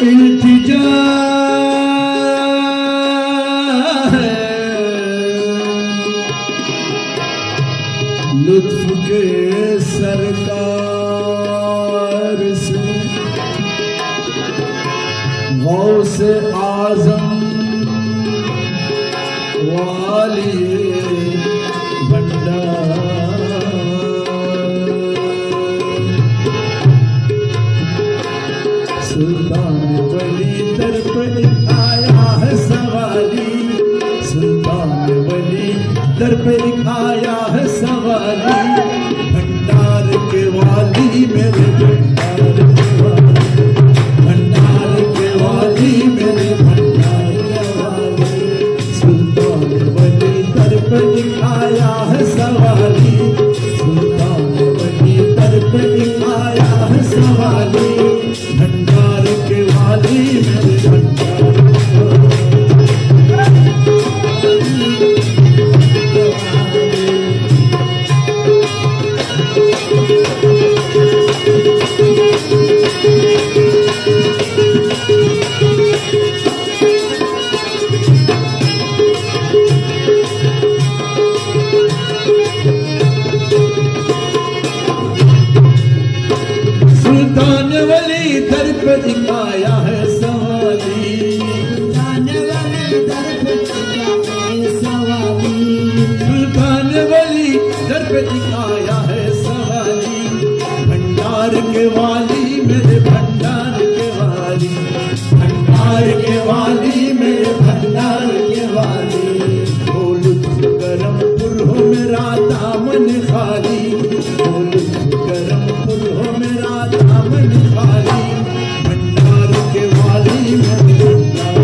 इल्तिजा है लुत्फ के सरकार से, गौस आजम वाली सुल्तान वली दर पर आया है सवाली, सुल्तान वली दर पर आया है सवाली, भंडार के वाली मेरे भंडार के वाली, भंडार के वाली मेरे भंडार के वाली, सुल्तान वली दर पर आया है सवाली, सुल्तान वली दर पर आया है सवाली, भंडार के वाली मेरे भंडार सुल्तान वली दर पर आया है सवाली, सुल्तान वली दर पर आया है सवाली, सुल्तान वली दर पर आया है सवाली, भंडार के वाली मेरे भंडार के वाली, भंडार के वाली मेरे भंडार के वाली, ओ लुत्फ करमपुर हो मेरा दामन खाली, ओ लुत्फ करमपुर हो मेरा दामन खाली, भंडार के वाली मेरे भंडार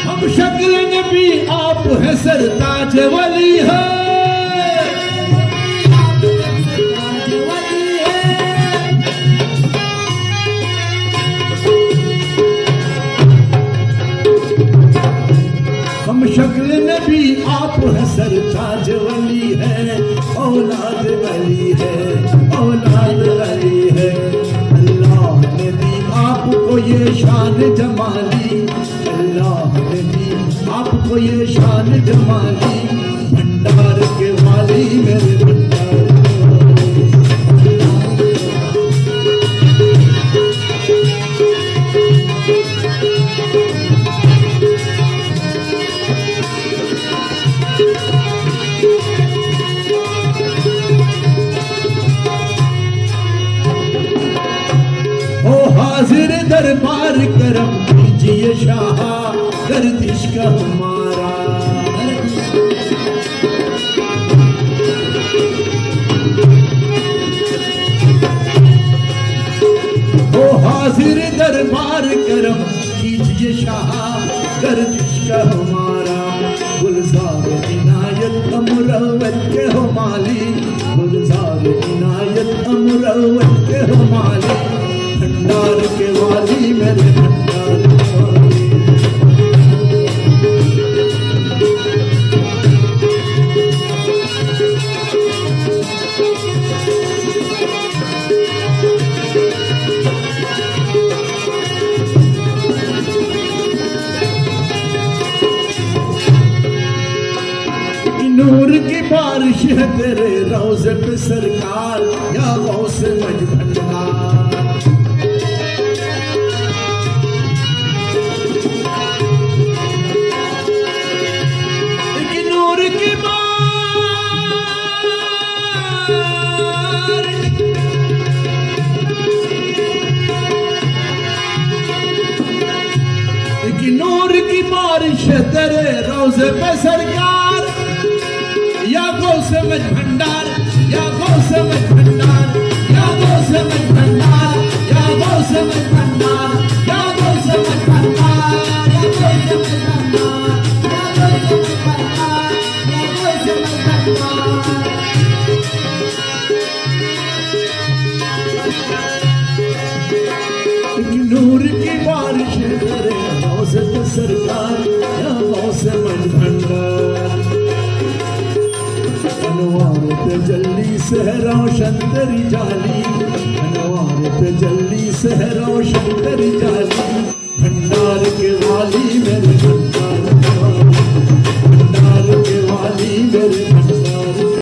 हम शक्ल नबी आप है सरताज वली है, हम शक्ल नबी आप है सरताज वली है, औलाद वली है, औलाद वली है, अल्लाह ने दी आपको ये शान जमाली, अल्लाह ने दी आपको ये शान जमाली, भंडार के वाली मेरे भंडार के वाली। ओ हाजिर दरबार करम कीजिए शाह, गर्दिश का हमारा ओ हाजिर दरबार करम कीजिए शाह, गर्दिश का हमारा, गुलजार इनायत अमरवत के हो माली, गुलजार इनायत अमरवत के हो माली, भंडार के वाली मेरे भंडार के वाली। नूर की बारिश है तेरे रोज़े पे सरकार, या गौस मज भंडार, नूर की नूर की बारिश है तेरे रोज़े पे सरकार, या गौस मज भंडार, या गौस मज भंडार, या गौस मज भंडार, या गौस मज भंडार, या गौस मज भंडार, या गौस मज भंडार, या गौस मज भंडार, या गौस मज भंडार। नूर की बारिश करे गौसत सरकार या गौस मन भंडार। अनवार तजल्ली से रोशन तेरी जाली, अनवार तजल्ली से रोशन तेरी जाली, भंडार के वाली मेरे